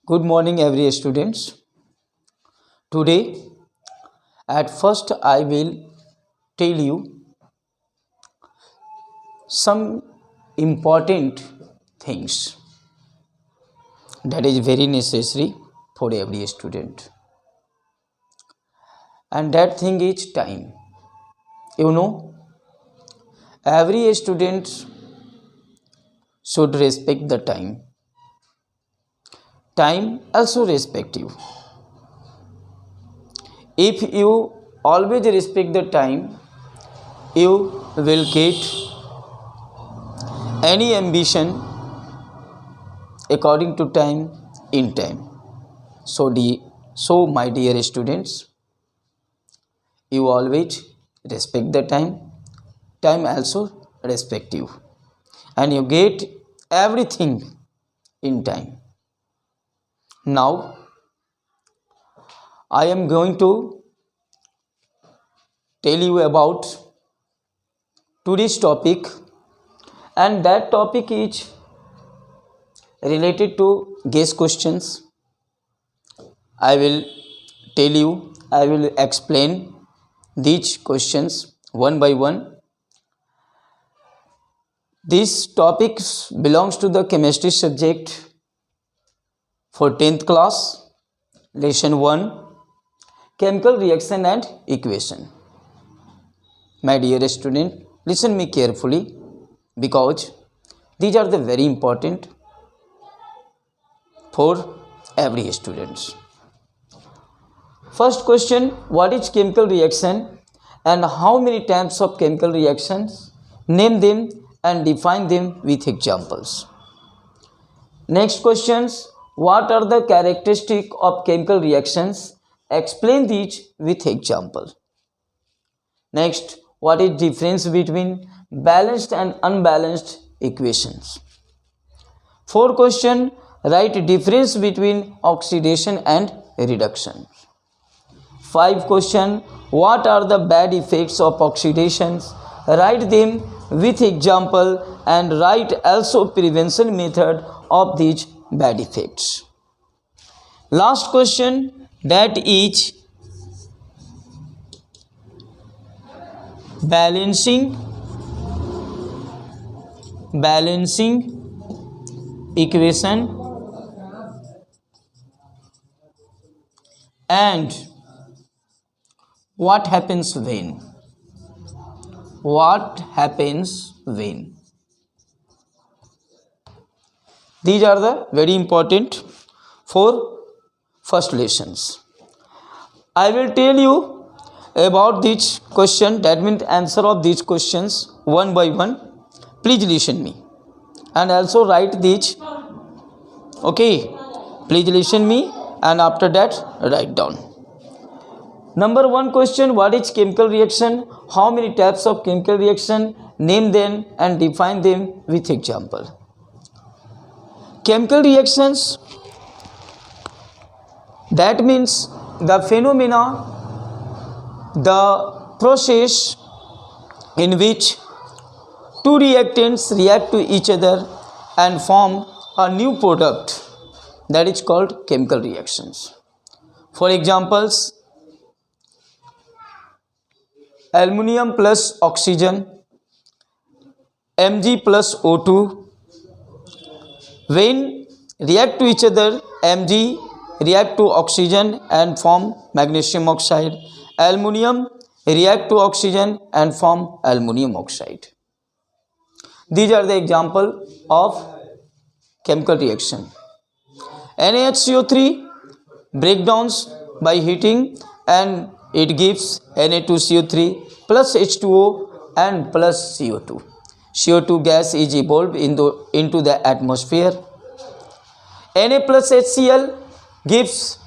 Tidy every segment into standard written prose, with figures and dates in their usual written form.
Good morning, every students. Today, at first, I will tell you some important things that is very necessary for every student, and that thing is time. You know, every student should respect the time. Time also respect you. If you always respect the time, you will get any ambition according to time in time. So my dear students, you always respect the time also respect you, and you get everything in time. Now I am going to tell you about today's topic, and that topic is related to guess questions. I will tell you, I will explain these questions one by one. This topic belongs to the chemistry subject for 10th class, lesson 1, chemical reaction and equation. My dear student, listen me carefully, because these are the very important for every students. First question, what is chemical reaction and how many types of chemical reactions? Name them and define them with examples. Next questions, what are the characteristics of chemical reactions? Explain these with example. Next, what is difference between balanced and unbalanced equations? 4 question, write difference between oxidation and reduction. 5 question, what are the bad effects of oxidations? Write them with example and write also prevention method of these bad effects. Last question, that is balancing equation and what happens when? These are the very important for first lessons. I will tell you about this question, that means answer of these questions one by one. Please listen me and also write these. Okay, please listen me and after that write down. Number 1 question, what is chemical reaction? How many types of chemical reaction? Name them and define them with example. Chemical reactions, that means the phenomena, the process in which two reactants react to each other and form a new product, that is called chemical reactions. For examples, aluminum plus oxygen, Mg plus O2. When react to each other, Mg react to oxygen and form magnesium oxide. Aluminum react to oxygen and form aluminum oxide. These are the example of chemical reaction. NaHCO3 breakdowns by heating and it gives Na2CO3 plus H2O and plus CO2. CO2 gas is evolved into the atmosphere. Na plus HCl gives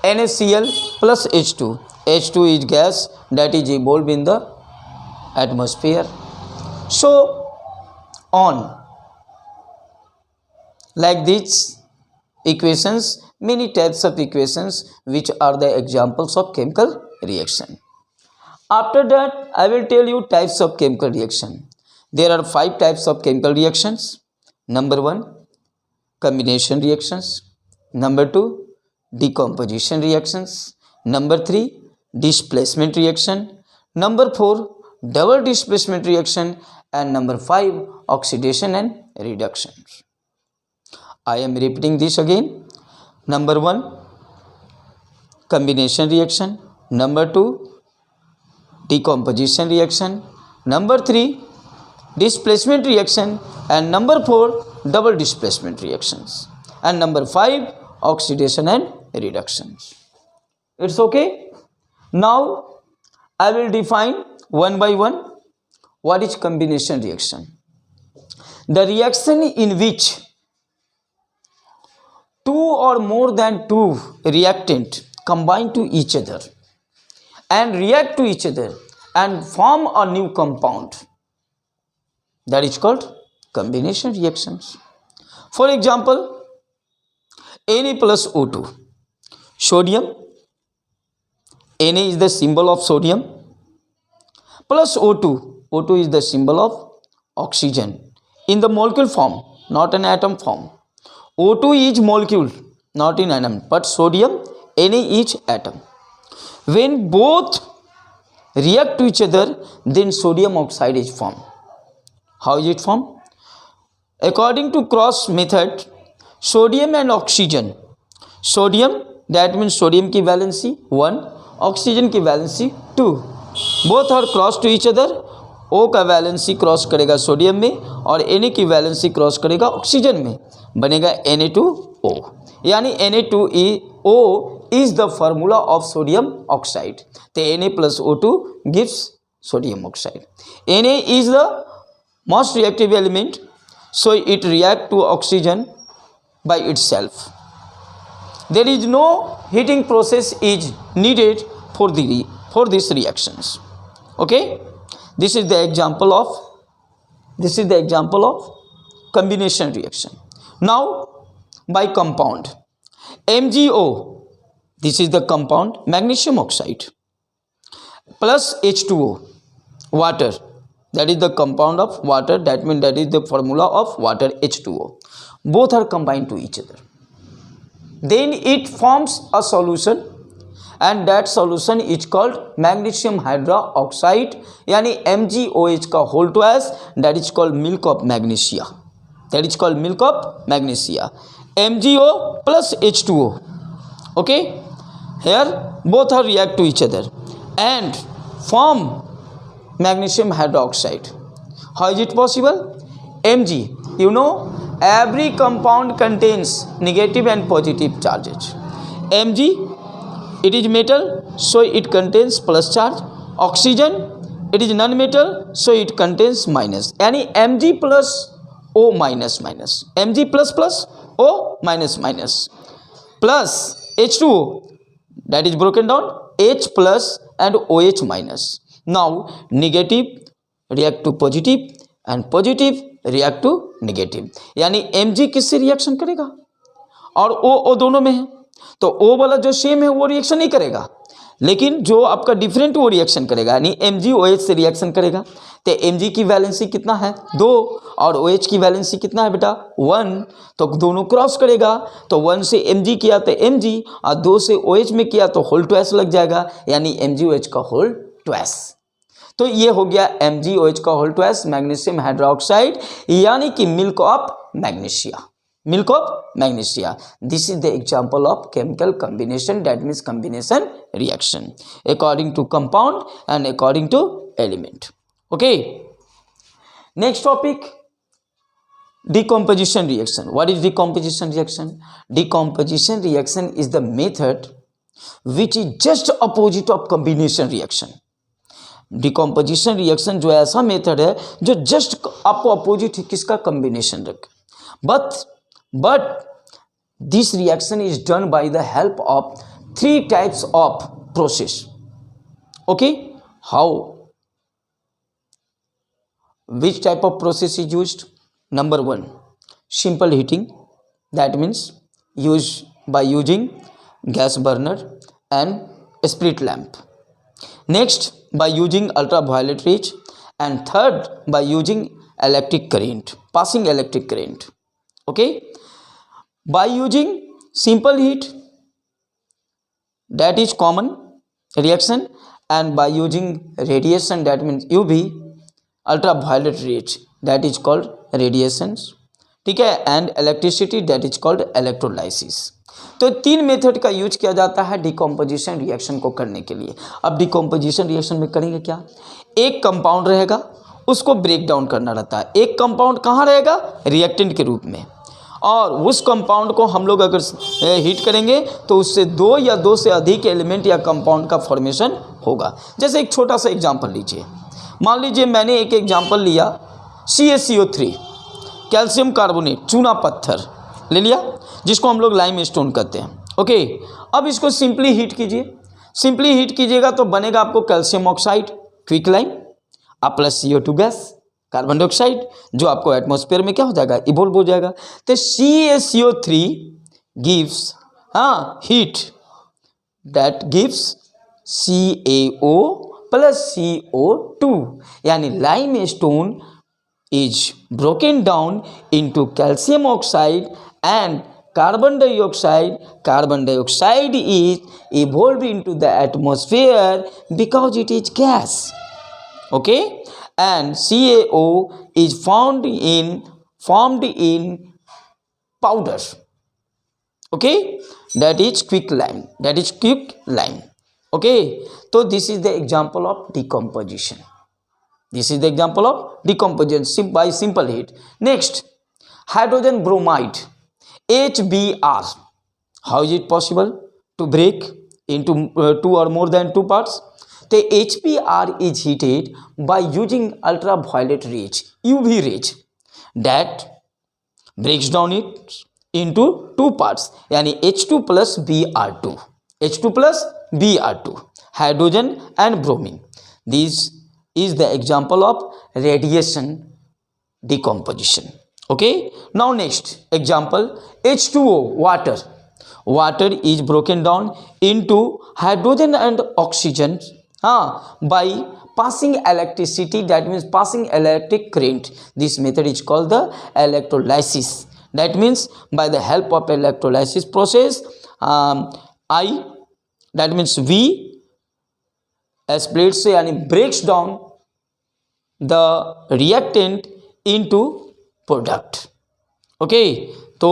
NaCl plus H2. H2 is gas that is evolved in the atmosphere. So on. Like these equations, many types of equations which are the examples of chemical reaction. After that, I will tell you types of chemical reaction. There are 5 types of chemical reactions. Number 1, combination reactions. number 2 decomposition reactions, number 3 displacement reaction, number 4 double displacement reaction, and number 5 oxidation and reduction. I am repeating this again. Number 1 combination reaction, number 2 decomposition reaction, number 3 displacement reaction, and number 4 double displacement reactions, and number 5 oxidation and reductions. It's okay. Now I will define one by one what is combination reaction. The reaction in which two or more than two reactant combine to each other and react to each other and form a new compound, that is called combination reactions. For example, Na plus O2, sodium, Na is the symbol of sodium, plus O2, O2 is the symbol of oxygen in the molecule form, not an atom form. O2 is molecule, not in atom, but sodium, Na is atom. When both react to each other, then sodium oxide is formed. How is it formed? According to cross method, sodium and oxygen, sodium, that means sodium की valency 1, oxygen की valency 2, both are cross to each other. O का valency cross करेगा sodium में और Na की valency cross करेगा oxygen में, बनेगा Na2O. यानी Na2O is the formula of sodium oxide. तो Na plus O2 gives sodium oxide. Na is the most reactive element, so it react to oxygen by itself. There is no heating process is needed for these reactions. Okay, this is the example of combination reaction. Now by compound, MgO, this is the compound, magnesium oxide, plus H2O, water, that is the compound of water, that means that is the formula of water, H2O. Both are combined to each other. Then it forms a solution, and that solution is called magnesium hydroxide, यानी MgOH का whole twice, that is called milk of magnesia. That is called milk of magnesia. MgO plus H2O. Okay, here both are react to each other and form magnesium hydroxide. How is it possible? Mg, you know, every compound contains negative and positive charges. Mg, it is metal, so it contains plus charge. Oxygen, it is non-metal, so it contains minus. यानी Mg plus O minus minus, Mg plus plus O minus minus, plus H2O, that is broken down H plus and OH minus. Now negative react to positive and positive react to negative. यानी Mg किससे reaction करेगा और O दोनों में है, तो O वाला जो सेम है वो रिएक्शन नहीं करेगा, लेकिन जो आपका डिफरेंट वो रिएक्शन करेगा, यानी MgOH से रिएक्शन करेगा. तो Mg की वैलेंसी कितना है 2 और OH की वैलेंसी कितना है बेटा 1, तो दोनों क्रॉस करेगा. तो 1 से Mg किया तो Mg और 2 से OH में किया तो होल ट्वाइस लग जाएगा, यानी MgOH का होल ट्वाइस. तो ये हो गया MgOH का होल ट्वाइस, मैग्नीशियम हाइड्रोक्साइड, यानी कि milk of magnesia. Milk of magnesia. This is the example of chemical combination, that means combination reaction according to compound and according to element. Okay. Next topic, decomposition reaction. What is decomposition reaction? Decomposition reaction is the method which is just opposite of combination reaction. Decomposition reaction जो ऐसा method है जो just आपको opposite है किसका, combination रख. But this reaction is done by the help of 3 types of process. Okay, how? Which type of process is used? Number 1, simple heating, that means by using gas burner and spirit lamp. Next, by using ultraviolet rays, and third, by using electric current, passing electric current. Okay, by using simple heat, that is common reaction, and by using radiation, that means UV, ultraviolet rays, that is called radiations, ठीक है, and electricity, that is called electrolysis. तो 3 method का use किया जाता है decomposition reaction को करने के लिए। अब डिकम्पोजिशन रिएक्शन में करेंगे क्या, एक कंपाउंड रहेगा, उसको ब्रेक डाउन करना रहता है। एक कंपाउंड कहाँ रहेगा, रिएक्टेंट के रूप में, और उस कंपाउंड को हम लोग अगर हीट करेंगे तो उससे 2 या 2 से अधिक एलिमेंट या कंपाउंड का फॉर्मेशन होगा। जैसे एक छोटा सा एग्जांपल लीजिए, मान लीजिए मैंने एक एग्जांपल लिया CaCO3, कैल्शियम कार्बोनेट, चूना पत्थर ले लिया, जिसको हम लोग लाइम स्टोन कहते हैं। ओके, अब इसको सिंपली हीट कीजिए। सिंपली हीट कीजिएगा तो बनेगा आपको कैल्शियम ऑक्साइड, क्विक लाइम, आप plus CO2 gas, carbon dioxide, जो आपको एटमॉस्फेयर में क्या हो जाएगा, इवोल्व हो जाएगा। तो CaCO3 gives heat, that gives CaO plus CO2, यानी lime stone is broken down into calcium oxide and carbon dioxide. Carbon dioxide is evolved into the atmosphere because it is gas. Okay, and CaO is formed in powder. Okay, that is quick lime. Okay, so this is the example of decomposition. This is the example of decomposition by simple heat. Next, hydrogen bromide, HBr. How is it possible to break into 2 or more than 2 parts? The HBr is heated by using ultraviolet rays, UV rays, that breaks down it into 2 parts, यानी H2 plus Br2, H2 plus Br2, hydrogen and bromine. These is the example of radiation decomposition. Okay, now next example, H2O, water. Water is broken down into hydrogen and oxygen by passing electricity, that means passing electric current. This method is called the electrolysis. That means by the help of electrolysis process, I, that means V splits से यानी breaks down the reactant into product. Okay, तो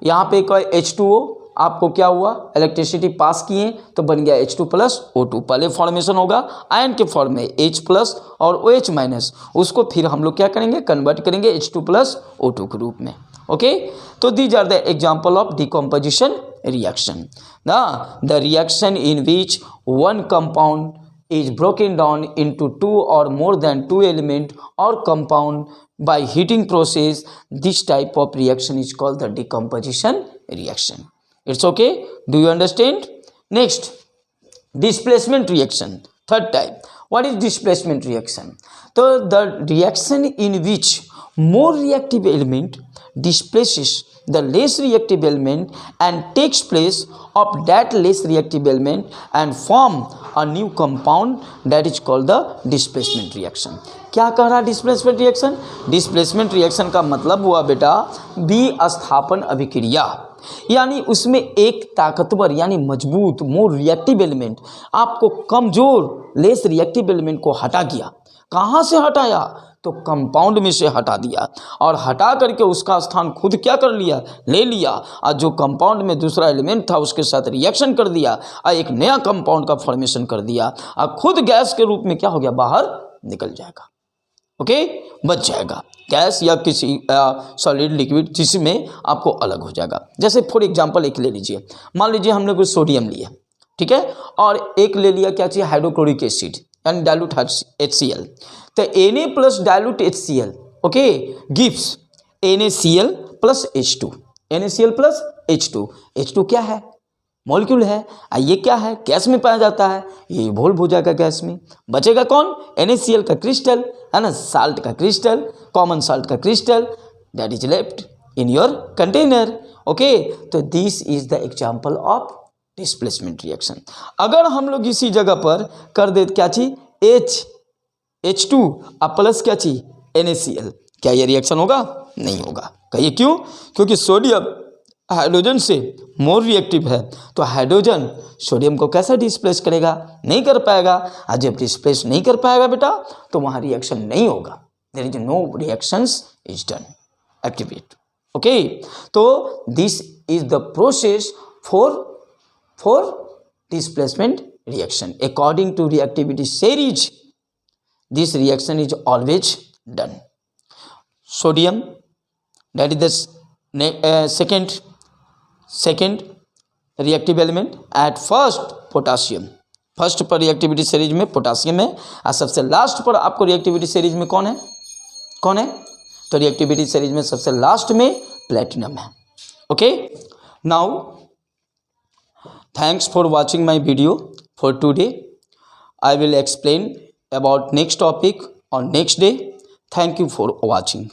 यहाँ पे कोई H2O, आपको क्या हुआ, electricity pass किए तो बन गया H2 प्लस O2। पहले फॉर्मेशन होगा आयन के फॉर्म में H प्लस और OH माइनस, उसको फिर हम लोग क्या करेंगे, कन्वर्ट करेंगे H2 प्लस O2 के रूप में। ओके, तो these are the example of decomposition reaction, the reaction in which one compound is broken down into 2 or more than 2 element or compound by heating process. This type of reaction is called the decomposition reaction. It's okay, do you understand? Next, displacement reaction, third type. What is displacement reaction? So the reaction in which more reactive element displaces the less reactive element and takes place of that less reactive element and form a new compound, that is called the displacement reaction. क्या कह रहा है displacement reaction? Displacement reaction का मतलब हुआ बेटा विस्थापन अभिक्रिया, यानी उसमें एक ताकतवर यानी मजबूत मोर रिएक्टिव एलिमेंट आपको कमजोर लेस रिएक्टिव एलिमेंट को हटा दिया। कहाँ से हटाया? तो कंपाउंड में से हटा दिया, और हटा करके उसका स्थान खुद क्या कर लिया, ले लिया, और जो कंपाउंड में दूसरा एलिमेंट था उसके साथ रिएक्शन कर दिया और एक नया कंपाउंड का फॉर्मेशन कर दिया, और खुद गैस के रूप में क्या हो गया, बाहर निकल जाएगा। ओके, बच जाएगा गैस या किसी सॉलिड लिक्विड जिसमें आपको अलग हो जाएगा। जैसे फॉर एग्जांपल एक ले लीजिए, मान लीजिए हमने कुछ सोडियम लिया, ठीक है, और एक ले लिया क्या चाहिए, हाइड्रोक्लोरिक एसिड यानी डाइल्यूट HCl। तो Na plus dilute HCl okay gives NaCl plus H2, NaCl plus H2। H2 क्या है, मॉलिक्यूल है, ये क्या है, गैस में पाया जाता है, ये इवोल्व हो जाएगा गैस में। बचेगा कौन, NaCl का क्रिस्टल है ना, साल्ट का क्रिस्टल, कॉमन साल्ट का crystal, that is left in your container. Okay, तो this is the example of displacement reaction. अगर हम लोग इसी जगह पर कर दे क्या चीज, H2 अब प्लस क्या चीज NaCl, क्या ये रिएक्शन होगा? नहीं होगा। कहिए क्यों? क्योंकि सोडियम हाइड्रोजन से मोर रिएक्टिव है, तो हाइड्रोजन सोडियम को कैसे डिस्प्लेस करेगा? नहीं कर पाएगा। और जब डिस्प्लेस नहीं कर पाएगा बेटा, तो वहाँ रिएक्शन नहीं होगा, there is no reactions is done, activate. Okay, तो this is the process for displacement reaction. According to reactivity series, this reaction is always done. Sodium, that is the second reactive element. At first potassium, first पर reactivity series में potassium है, और सबसे last पर आपको reactivity series में कौन है? तो रिएक्टिविटी सीरीज में सबसे लास्ट में प्लेटिनम है। Okay, now thanks for watching my video for today. I will explain about next topic on next day. Thank you for watching.